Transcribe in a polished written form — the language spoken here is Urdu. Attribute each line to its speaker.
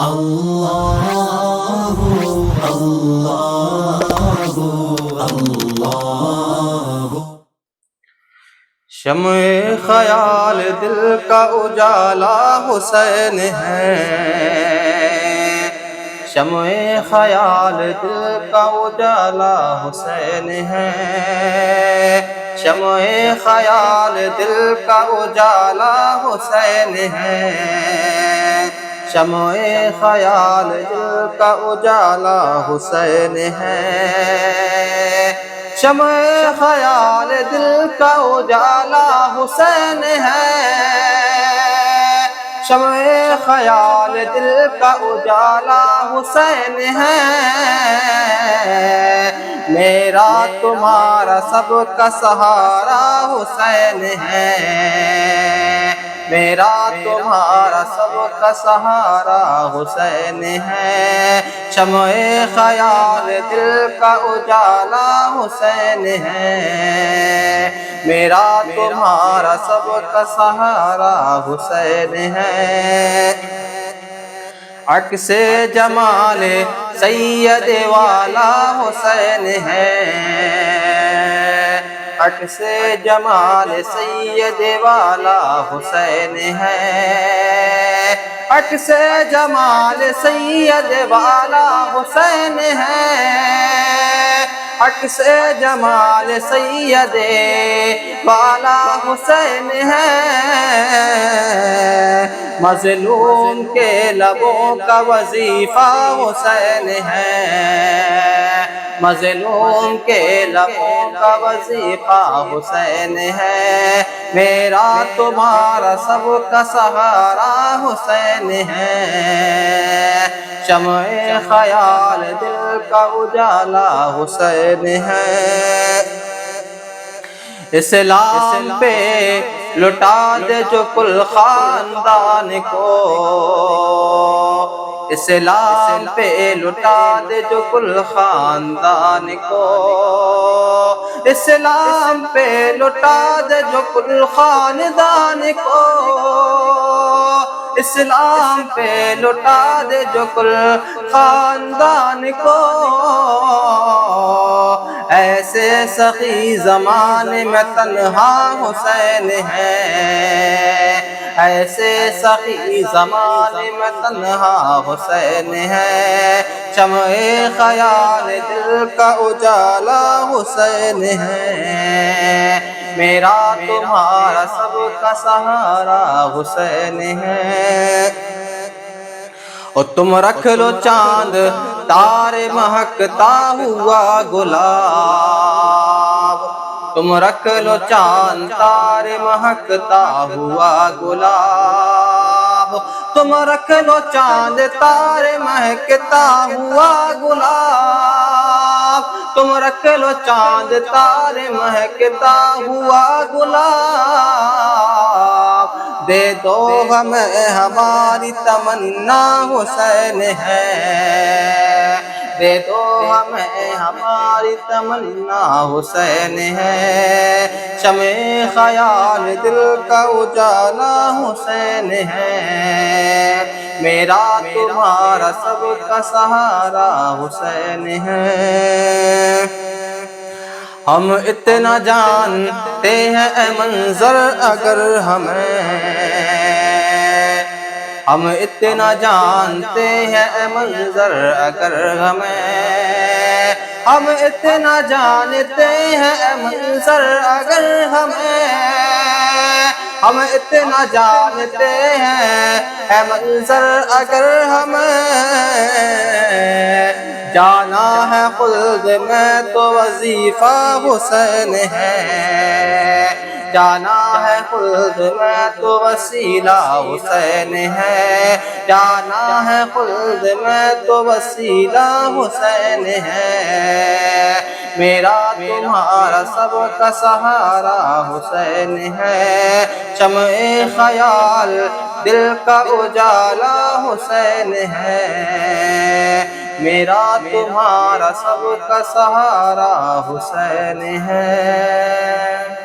Speaker 1: اللہ اللہ اللہ۔
Speaker 2: شمع خیال دل کا اجالا حسین ہے، شمع خیال دل کا اجالا حسین ہے، شمع خیال دل کا اجالا حسین ہے، شمع خیال دل کا اجالا حسین ہے، شمع خیال دل کا اجالا حسین ہے، شمع خیال دل کا اجالا حسین ہے، میرا تمہارا سب کا سہارا حسین ہے، میرا تمہارا سب کا سہارا حسین ہے، شمع خیال دل کا اجالا حسین ہے، میرا تمہارا سب کا سہارا حسین ہے، عکس جمال سید والا حسین ہے، عکس جمال سید والا حسین ہے، عکس جمال سید والا حسین ہے، عکس جمال سید والا حسین ہے، مظلوم کے لبوں کا وظیفہ حسین ہے، مظلوم کے لبوں کا وظیفہ حسین ہے، میرا تمہارا سب کا سہارا حسین ہے، شمع خیال دل کا اجالا حسین ہے، اسلام پہ لٹا دے جو کل خاندان کو، اسلام پہ لٹا دے جو کل خاندان کو، اسلام پہ لٹا دے جو کل خاندان کو، اسلام پہ لٹا دے جو کل خاندان کو، ایسے سخی زمانے میں تنہا حسین ہے، ایسے سخی زمانے میں تنہا حسین ہے، شمع خیال دل کا اجالا حسین ہے، میرا تمہارا سب کا سہارا حسین ہے، اور تم رکھ لو چاند تارے مہکتا ہوا گلاب، تم رکھ لو چاند تارے مہکتا ہوا گلاب، تم رکھ لو چاند تارے مہکتا ہوا گلاب، تم رکھ لو چاند تارے مہکتا ہوا گلاب، دے دو ہمیں ہماری تمنا حسین ہے، دے دو ہمیں ہماری تمنا حسین ہے، شمع خیال دل کا اجالا حسین ہے، میرا تمہارا سب کا سہارا حسین ہے، ہم اتنا جانتے ہیں اے منظر اگر ہمیں، ہم اتنا جانتے ہیں اے منظر اگر ہمیں، ہم اتنا جانتے ہیں اے منظر اگر ہمیں، ہم اتنا جانتے ہیں اے منظر اگر ہمیں، جانا ہے خلد میں تو وظیفہ حسین ہے، جانا ہے خلد میں تو وسیلہ حسین ہے، جانا ہے خلد میں تو وسیلہ حسین ہے، میرا تمہارا سب کا سہارا حسین ہے، شمع خیال دل کا اجالا حسین ہے، میرا تمہارا سب کا سہارا حسین ہے۔